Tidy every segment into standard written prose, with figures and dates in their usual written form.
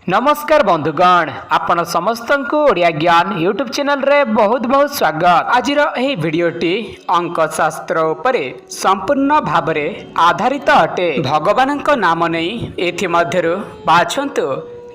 नमस्कार बंधुगण, आपण समस्त को ओडिया ज्ञान यूट्यूब चैनल रे बहुत बहुत स्वागत। आज भिडियोटी अंक शास्त्र उपरे संपूर्ण भावरे आधारित अटे। भगवान नाम नहीं एथि मध्यरु बाछंतु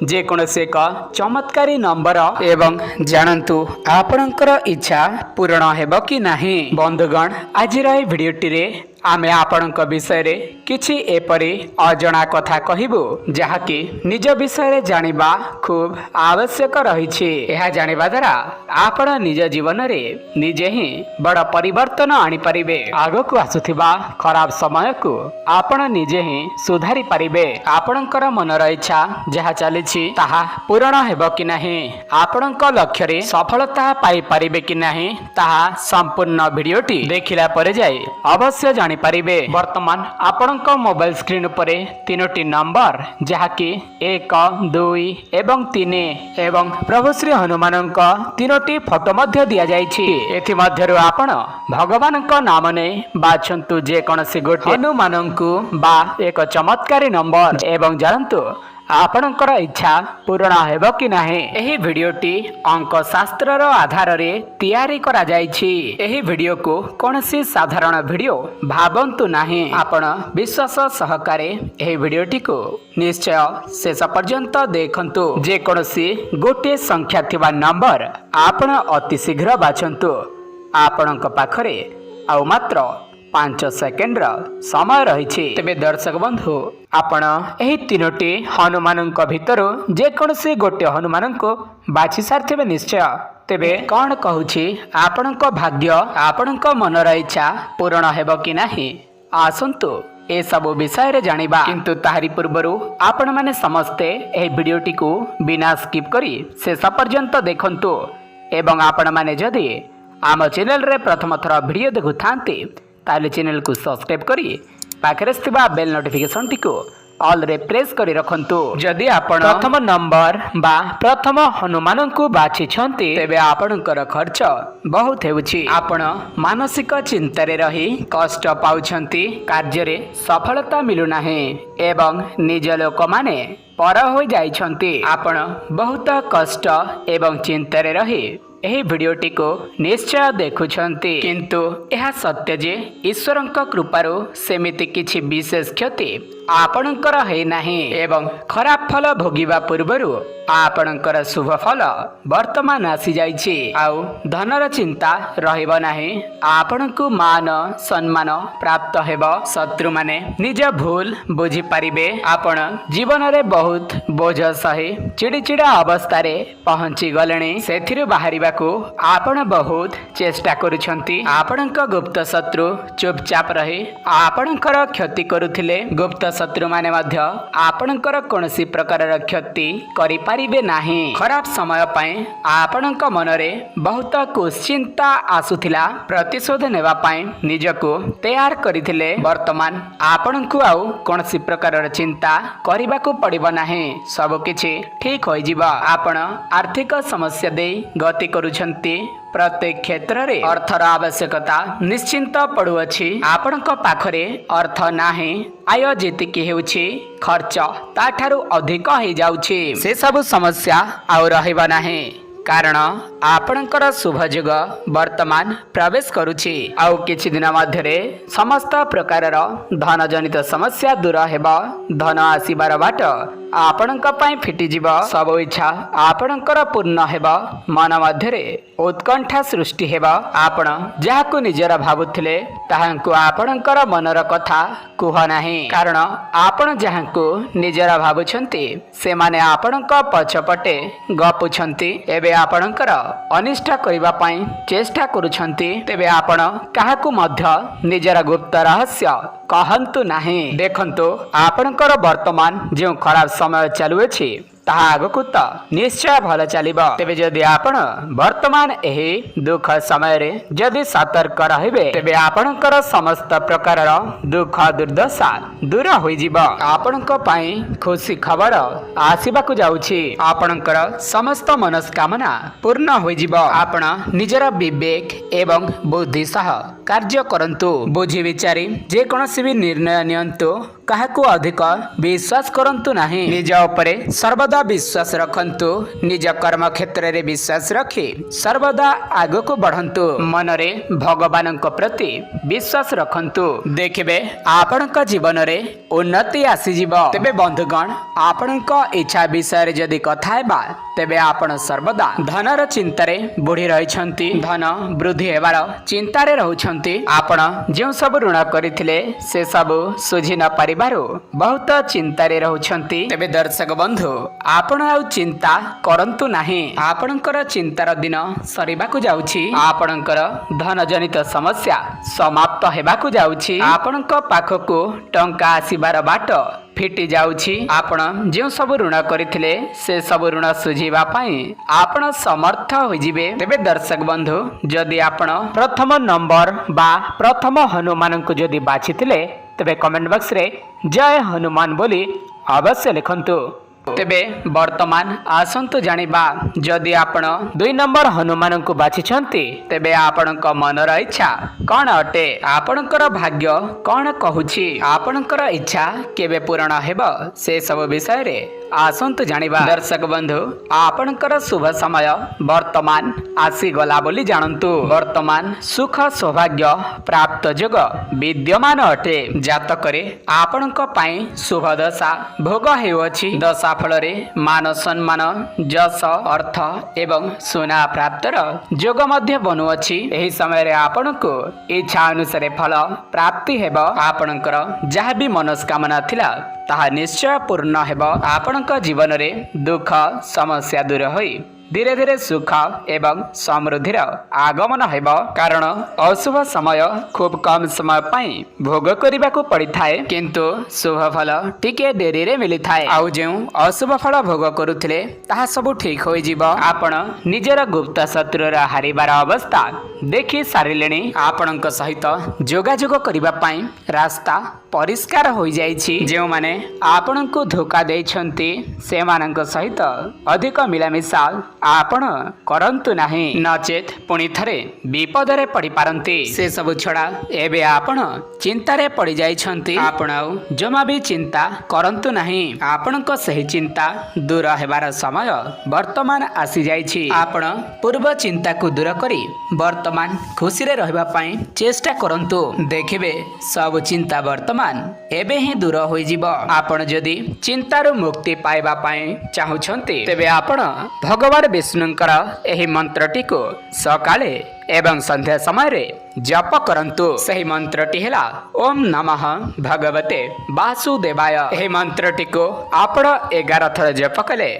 जेकोसी एक चमत्कारी नंबर एवं जानतु आपणकर इच्छा पूर्ण हेब कि नाही। बंधुगण, आज भिडियोटी रे आमे आपणक विषय रे किछि एपरि अजଣା कथा कहिबु जहाँकि निज विषय रे जानिबा खूब आवश्यक रहिछि। यह जानिबा द्वारा आपण निज जीवन रे निजे ही बड़ परिवर्तन आनि परिबे। आगकु आसुथिबा खराब समय को आपण निजे ही सुधारी परिबे। आपणकर मनर इच्छा जहाँ चलिछि ताहा पूर्ण हेब कि नाही, आपणक लक्ष्य रे सफलता पाई परिबे कि नाही, ताहा संपूर्ण भिडियोटी देखिला परे जाई अवश्य जानि पारिबे। वर्तमान आपणक मोबाइल स्क्रीन उपरे तीनोटी नंबर जहाँकि 1, 2 एवं 3 एवं प्रभु श्री हनुमानक तीनोटी फोटो मध्य दिया जाइछि। एथि मध्यरु आपण भगवानक नाम ने बाछंतु जे कोनसी गोटे हनुमानंकु बा एक चमत्कारी नंबर एवं जानतु आपणकर इच्छा पूर्ण हेब कि नाही। एही भिडियोटी अंक शास्त्रर आधार रे तैयारी करा जाइछि। एही भिडियो को कोनसी साधारण भिडियो भाबंतु नाही। आपण विश्वास सहकारे एही भिडियोटी को निश्चय शेष पर्यंत देखंतु। जे कोनसी गोटे संख्या थिबा नंबर आपण अति शीघ्र बाछंतु। आपणक पाखरे आउ मात्र 5 सेकेंड समय रही। तेबे दर्शक बंधु, आपण एही तीनोटी हनुमान भितर जेकोसी गोटे हनुमान को बाछि सारिथिबे निश्चय। तेबे कौन कहूछि आपणक भाग्य आपणक मनर इच्छा पूर्ण हेब कि नाही, आसंतु ए सब विषय रे जानिबा। किंतु ताहारी पूर्वरु आपण माने समस्ते एही भिडियोटी को बिना स्किप करी शेष पर्यंत देखंतु। एवं आपण माने जदि आम चैनल रे प्रथम थर भिडियो देखु थांती ताले चैनल को सब्सक्राइब करी पाखरे स्थिबा बेल नोटिफिकेशन टिको ऑल रे प्रेस करी रखंतु। जदि आपण प्रथम नंबर बा प्रथम हनुमान को बाछि छंती तेबे आपणकर खर्च बहुत हेउछि। आपण मानसिक चिंता रे रही कष्ट पाउछंती, कार्य रे सफलता मिलु नाही एवं निज लोक माने पर हो जाइछंती। आपण बहुत कष्ट एवं चिंता रे रही एही भिडियोटी को निश्चय देखुछंती, किंतु यह सत्य जे ईश्वरंक कृपारु सेमिति किछि विशेष क्षति आपणकर है नाही एवं खराब फल भोगिबा पूर्वरु आपणकर शुभ फल वर्तमान आसी जाइछि। आउ धनर चिंता रहिब नाही। आपणकु मान सम्मान प्राप्त हेब। शत्रु माने निज भूल बुझी पारिबे। आपण जीवन रे बहुत बोझ सही चिड़चिड़ा अवस्था रे पहुंची गलेनी। सेथिरु बाहरिबा को आपण बहुत चेष्टा करूछंती। आपणक गुप्त शत्रु चुपचाप रही आपणकर क्षति करुथिले। गुप्त शत्रु माने मध्य आपणकर कोनसी प्रकार क्षति करि पारिबे नाही। खराब समय पाए आपणक मनरे बहुत कुश्चिंता आसुथिला। प्रतिशोध नेबा पाए निजको तैयार करिथिले। वर्तमान आपणकु आउ कोनसी प्रकार चिंता करिबाकू पड़िबो नाही। सब किछि ठीक होई जिबा। आपण आर्थिक समस्या दे गति करूछंती। प्रत्येक क्षेत्र रे अर्थर आवश्यकता निश्चिंत पड़ुअछि। आपणक पाखरे अर्थ नाही, आय जेतिकी हेउछि खर्च ताठारु अधिक हो जाउछि। से सब समस्या आउ रहिबा नाही, कारण आपणकर शुभ युग वर्तमान प्रवेश करुछि। आउ किछि दिन मध्यरे समस्त प्रकारर धन जनित समस्या दूर हेब। धन आसीबार बाट आपणक पई फिटी जीव। सब इच्छा आपणकर पूर्ण हेब। मन मध्यरे उत्कंठा सृष्टि हेब। आपण जाहाकु निजरा भाबुथिले ताहांकु आपणकर मनर कथा कुह नाही, कारण आपण जाहाकु निजरा भाबुछंती से माने आपणक पछपटे गपुछंती। एबे आपणकर अनिष्ट करिबा पई चेष्टा करूछंती। तेबे आपण काहाकु मध्य निजरा गुप्त रहस्य कहंतु नाही। देखंतु आपणकर वर्तमान जो खराब समय चलुअछि ताहा आगकु त निश्चय भल चलिबो। तेबे जदि आपण वर्तमान एही दुख समय रे जदि सतर्क रहिबे तेबे आपणकर समस्त प्रकारर दुख दुर्दशा दूर होई जिवो। आपणक पई खुशी खबर आसीबाकु जाउछि। आपणकर समस्त मनस्कामना पूर्ण होई जिवो। आपण निजर विवेक एवं बुद्धि सह कार्य करंतु। बुझी विचारी जे कोनोसी भी निर्णय नियंतु। କାହାକୁ ଅଧିକ ବିଶ୍ୱାସ କରନ୍ତୁ ନାହିଁ। ନିଜ ଉପରେ ସର୍ବଦା ବିଶ୍ୱାସ ରଖନ୍ତୁ। ନିଜ କର୍ମ କ୍ଷେତ୍ରରେ ବିଶ୍ୱାସ ରଖି ସର୍ବଦା ଆଗକୁ ବଢନ୍ତୁ। ମନରେ ଭଗବାନଙ୍କ ପ୍ରତି ବିଶ୍ୱାସ ରଖନ୍ତୁ। ଦେଖିବେ ଆପଣଙ୍କ ଜୀବନରେ ଉନ୍ନତି ଆସିଯିବ। ତେବେ ବନ୍ଧୁଗଣ, ଆପଣଙ୍କ ଇଚ୍ଛା ବିଷୟରେ ଯଦି କଥା ହେବା, ତେବେ ଆପଣ ସର୍ବଦା ଧନର ଚିନ୍ତାରେ ବୁଡ଼ି ରହିଛନ୍ତି। ଧନ ବୃଦ୍ଧି ହେବାର ଚିନ୍ତାରେ ରହୁଛନ୍ତି। ଆପଣ ଯେଉଁ ସବୁ ଋଣ କରିଥିଲେ ସେ ସବୁ ସୁଝି ନ ପାରିବାରୁ ବହୁତ ଚିନ୍ତାରେ ରହୁଛନ୍ତି। ତେବେ ଦର୍ଶକ ବନ୍ଧୁ, ଆପଣ ଆଉ ଚିନ୍ତା କରନ୍ତୁ ନାହିଁ। ଆପଣଙ୍କର ଚିନ୍ତାର ଦିନ ସରିବାକୁ ଯାଉଛି। ଆପଣଙ୍କର ଧନ ଜନିତ ସମସ୍ୟା ସମାପ୍ତ ହେବାକୁ ଯାଉଛି। ଆପଣଙ୍କ ପାଖକୁ ଟଙ୍କା ଆସିବାର ବାଟ ଫିଟି ଯାଉଛି। ଆପଣ ଯେଉଁ ସବୁ ଋଣ କରିଥିଲେ ସେ ସବୁ ଋଣ ସୁଝିବା ପାଇଁ ଆପଣ ସମର୍ଥ ହୋଇଯିବେ। ତେବେ ଦର୍ଶକ ବନ୍ଧୁ, ଯଦି ଆପଣ ପ୍ରଥମ ନମ୍ବର ବା ପ୍ରଥମ ହନୁମାନଙ୍କୁ ଯଦି ବାଛିଥିଲେ, ତେବେ କମେଣ୍ଟ ବକ୍ସରେ ଜୟ ହନୁମାନ ବୋଲି ଅବଶ୍ୟ ଲେଖନ୍ତୁ। ତେବେ ବର୍ତ୍ତମାନ ଆସନ୍ତୁ ଜାଣିବା, ଯଦି ଆପଣ 2 ନମ୍ବର ହନୁମାନଙ୍କୁ ବାଛିଛନ୍ତି, ତେବେ ଆପଣଙ୍କ ମନର ଇଚ୍ଛା କ'ଣ ଅଟେ? ଆପଣଙ୍କର ଭାଗ୍ୟ କ'ଣ କହୁଛି? ଆପଣଙ୍କର ଇଚ୍ଛା କେବେ ପୂରଣ ହେବ? ସେ ସବୁ ବିଷୟରେ ଆସନ୍ତୁ ଜାଣିବା। ଦର୍ଶକ ବନ୍ଧୁ, ଆପଣଙ୍କର ଶୁଭ ସମୟ ବର୍ତ୍ତମାନ ଆସିଗଲା ବୋଲି ଜାଣନ୍ତୁ। ବର୍ତ୍ତମାନ ସୁଖ ସୌଭାଗ୍ୟ ପ୍ରାପ୍ତ ଯୋଗ ବିଦ୍ୟମାନ ଅଟେ। ଜାତକରେ ଆପଣଙ୍କ ପାଇଁ ଶୁଭ ଦଶା ଭୋଗ ହେଉଅଛି। ଦଶା ଫଳରେ ମାନ ସମ୍ମାନ, ଯଶ, ଅର୍ଥ ଏବଂ ସୁନା ପ୍ରାପ୍ତର ଯୋଗ ମଧ୍ୟ ବନୁଅଛି। ଏହି ସମୟରେ ଆପଣଙ୍କୁ ଇଚ୍ଛା ଅନୁସାରେ ଫଳ ପ୍ରାପ୍ତି ହେବ। ଆପଣଙ୍କର ଯାହା ବି ମନସ୍କାମନା ଥିଲା ତାହା ନିଶ୍ଚୟ ପୂର୍ଣ୍ଣ ହେବ। ଆପଣଙ୍କ ଜୀବନରେ ଦୁଃଖ ସମସ୍ୟା ଦୂର ହୋଇ ଧୀରେ ଧୀରେ ସୁଖ ଏବଂ ସମୃଦ୍ଧିର ଆଗମନ ହେବ। କାରଣ ଅଶୁଭ ସମୟ ଖୁବ୍ କମ୍ ସମୟ ପାଇଁ ଭୋଗ କରିବାକୁ ପଡ଼ିଥାଏ, କିନ୍ତୁ ଶୁଭ ଫଳ ଟିକେ ଡେରିରେ ମିଳିଥାଏ। ଆଉ ଯେଉଁ ଅଶୁଭ ଫଳ ଭୋଗ କରୁଥିଲେ ତାହା ସବୁ ଠିକ୍ ହୋଇଯିବ। ଆପଣ ନିଜର ଗୁପ୍ତ ଶତ୍ରୁର ହାରିବାର ଅବସ୍ଥା ଦେଖି ସାରିଲେଣି। ଆପଣଙ୍କ ସହିତ ଯୋଗାଯୋଗ କରିବା ପାଇଁ ରାସ୍ତା ପରିଷ୍କାର ହୋଇଯାଇଛି। ଯେଉଁମାନେ ଆପଣଙ୍କୁ ଧୋକା ଦେଇଛନ୍ତି ସେମାନଙ୍କ ସହିତ ଅଧିକ ମିଳାମିଶା ଆପଣ କରନ୍ତୁ ନାହିଁ, ନଚେତ୍ ପୁଣି ଥରେ ବିପଦରେ ପଡ଼ିପାରନ୍ତି। ସେ ସବୁ ଛଡ଼ା ଏବେ ଆପଣ ଚିନ୍ତାରେ ପଡ଼ିଯାଇଛନ୍ତି। ଆପଣ ଆଉ ଜମା ବି ଚିନ୍ତା କରନ୍ତୁ ନାହିଁ। ଆପଣଙ୍କ ସେହି ଚିନ୍ତା ଦୂର ହେବାର ସମୟ ବର୍ତ୍ତମାନ ଆସିଯାଇଛି। ଆପଣ ପୂର୍ବ ଚିନ୍ତାକୁ ଦୂର କରି ବର୍ତ୍ତମାନ ଖୁସିରେ ରହିବା ପାଇଁ ଚେଷ୍ଟା କରନ୍ତୁ। ଦେଖିବେ ସବୁ ଚିନ୍ତା ବର୍ତ୍ତମାନ ଏବେ ହିଁ ଦୂର ହୋଇଯିବ। ଆପଣ ଯଦି ଚିନ୍ତାରୁ ମୁକ୍ତି ପାଇବା ପାଇଁ ଚାହୁଁଛନ୍ତି, ତେବେ ଆପଣ ଭଗବାନ ବିଷ୍ଣୁଙ୍କର ଏହି ମନ୍ତ୍ରଟିକୁ ସକାଳେ ଏବଂ ସନ୍ଧ୍ୟା ସମୟରେ ଜପ କରନ୍ତୁ। ସେହି ମନ୍ତ୍ରଟି ହେଲା ଓମ୍ ନମଃ ଭଗବତେ ବାସୁଦେବାୟ। ଏହି ମନ୍ତ୍ରଟିକୁ ଆପଣ 11 ଥର ଜପ କଲେ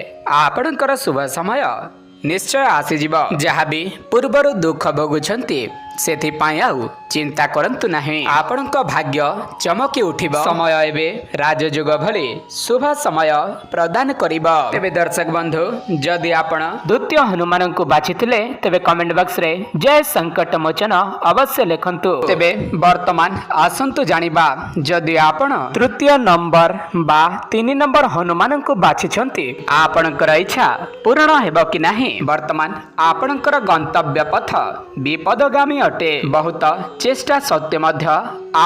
ଆପଣଙ୍କର ଶୁଭ ସମୟ ନିଶ୍ଚୟ ଆସିଯିବ। ଯାହାବି ପୂର୍ବରୁ ଦୁଃଖ ଭୋଗୁଛନ୍ତି ସେଥିପାଇଁ ଆଉ ଚିନ୍ତା କରନ୍ତୁ ନାହିଁ। ଆପଣଙ୍କ ଭାଗ୍ୟ ଚମକି ଉଠିବ। ସମୟ ଏବେ ରାଜଯୋଗ ଭଳି ଶୁଭ ସମୟ ପ୍ରଦାନ କରିବ। ତେବେ ଦର୍ଶକ ବନ୍ଧୁ, ଯଦି ଆପଣ ଦ୍ୱିତୀୟ ହନୁମାନଙ୍କୁ ବାଛିଥିଲେ, ତେବେ କମେଣ୍ଟ ବକ୍ସରେ ଜୟ ସଙ୍କଟ ମୋଚନ ଅବଶ୍ୟ ଲେଖନ୍ତୁ। ତେବେ ବର୍ତ୍ତମାନ ଆସନ୍ତୁ ଜାଣିବା, ଯଦି ଆପଣ ତୃତୀୟ ନମ୍ବର ବା 3 ନମ୍ବର ହନୁମାନଙ୍କୁ ବାଛିଛନ୍ତି, ଆପଣଙ୍କର ଇଚ୍ଛା ପୂରଣ ହେବ କି ନାହିଁ? ବର୍ତ୍ତମାନ ଆପଣଙ୍କର ଗନ୍ତବ୍ୟ ପଥ ବିପଦଗାମୀ ଅଟେ। ବହୁତ ଚେଷ୍ଟା ସତ୍ତ୍ୱେ ମଧ୍ୟ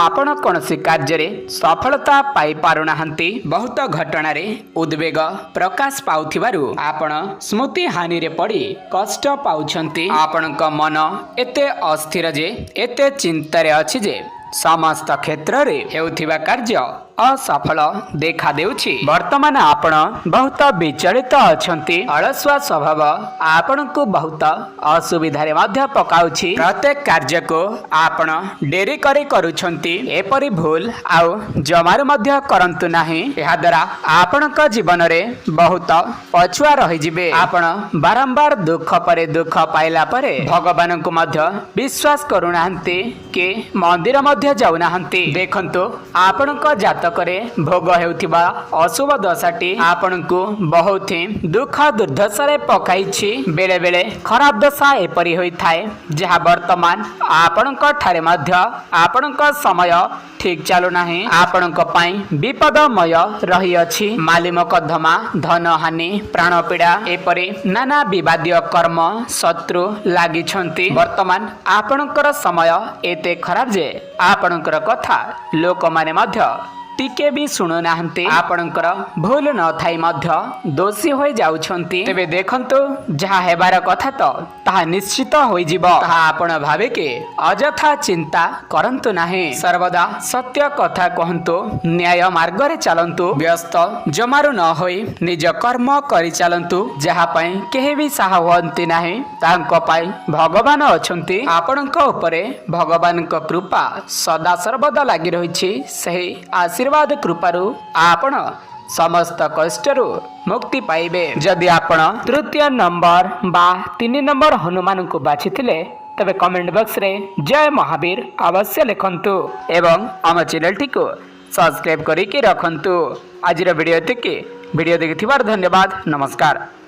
ଆପଣ କୌଣସି କାର୍ଯ୍ୟରେ ସଫଳତା ପାଇପାରୁନାହାନ୍ତି। ବହୁତ ଘଟଣାରେ ଉଦ୍ବେଗ ପ୍ରକାଶ ପାଉଥିବାରୁ ଆପଣ ସ୍ମୃତି ହାନିରେ ପଡ଼ି କଷ୍ଟ ପାଉଛନ୍ତି। ଆପଣଙ୍କ ମନ ଏତେ ଅସ୍ଥିର ଯେ, ଏତେ ଚିନ୍ତାରେ ଅଛି ଯେ ସମସ୍ତ କ୍ଷେତ୍ରରେ ହେଉଥିବା କାର୍ଯ୍ୟ ଅସଫଳ ଦେଖାଦେଉଛି। ବର୍ତ୍ତମାନ ଆପଣ ବହୁତ ବିଚଳିତ ଅଛନ୍ତି। ଅଳସୁଆ ସ୍ୱଭାବ ଆପଣଙ୍କୁ ବହୁତ ଅସୁବିଧାରେ ମଧ୍ୟ ପକାଉଛି। ପ୍ରତ୍ୟେକ କାର୍ଯ୍ୟକୁ ଆପଣ ଡେରି କରି କରୁଛନ୍ତି। ଏପରି ଭୁଲ ଆଉ ଜମାରୁ ମଧ୍ୟ କରନ୍ତୁ ନାହିଁ। ଏହାଦ୍ୱାରା ଆପଣଙ୍କ ଜୀବନରେ ବହୁତ ପଛୁଆ ରହିଯିବେ। ଆପଣ ବାରମ୍ବାର ଦୁଃଖ ପରେ ଦୁଃଖ ପାଇଲା ପରେ ଭଗବାନଙ୍କୁ ମଧ୍ୟ ବିଶ୍ୱାସ କରୁନାହାନ୍ତି କି ମନ୍ଦିର ମଧ୍ୟ ଯାଉନାହାନ୍ତି। ଦେଖନ୍ତୁ, ଆପଣଙ୍କ ଜାତକରେ ଭୋଗ ହେଉଥିବା ଅଶୁଭ ଦଶାଟି ଆପଣଙ୍କୁ ବହୁତ ଦୁଃଖ ଦୁର୍ଦ୍ଦଶାରେ ପକାଇଛି। ବେଳେ ବେଳେ ଖରାପ ଦଶା ଏପରି ହୋଇଥାଏ ଯାହା ବର୍ତ୍ତମାନ ଆପଣଙ୍କ ଠାରେ ମଧ୍ୟ ଆପଣଙ୍କ ସମୟ ଠିକ୍ ଚାଲୁନାହିଁ। ଆପଣଙ୍କ ପାଇଁ ବିପଦମୟ ରହିଅଛି। ମାଲି ମକଦ୍ଦମା, ଧନହାନି, ପ୍ରାଣପୀଡ଼ା ଏପରି ନାନା ବିବାଦୀୟ କର୍ମ ଶତ୍ରୁ ଲାଗିଛନ୍ତି। ବର୍ତ୍ତମାନ ଆପଣଙ୍କର ସମୟ ଏତେ ଖରାପ ଯେ ଆପଣଙ୍କର କଥା ଲୋକମାନେ ମଧ୍ୟ टिके भी शुणु नाहंती आपणकर भूल न थाई मध्य दोषी होई जाउछंती तेबे देखंतु जहा हेबार कथा तो ताहा निश्चित होई जिवो ताहा आपण भावे के अजथा चिंता करंतु नाही सर्वदा सत्य कथा कहंतु न्याय मार्ग रे चलंतु व्यस्त जमारु न होई निज कर्म करि चलंतु जहा पई केहे भी साहा होंती नाही तांको पई भगवान अछंती आपणक उपरे भगवानक कृपा सदा सर्वदा लागि रहिछि सही आशीर्वाद कृपारु आपण समस्त कष्टरू मुक्ति पाइबे जदि आपण तृतीय नंबर बा 3 नंबर हनुमान को बाछिथिले तबे कमेंट बॉक्स रे जय महावीर अवश्य लिखंतु एवं आम चैनल टी को सब्सक्राइब करिके रखंतु। आज वीडियो देखिथिबार धन्यवाद। नमस्कार।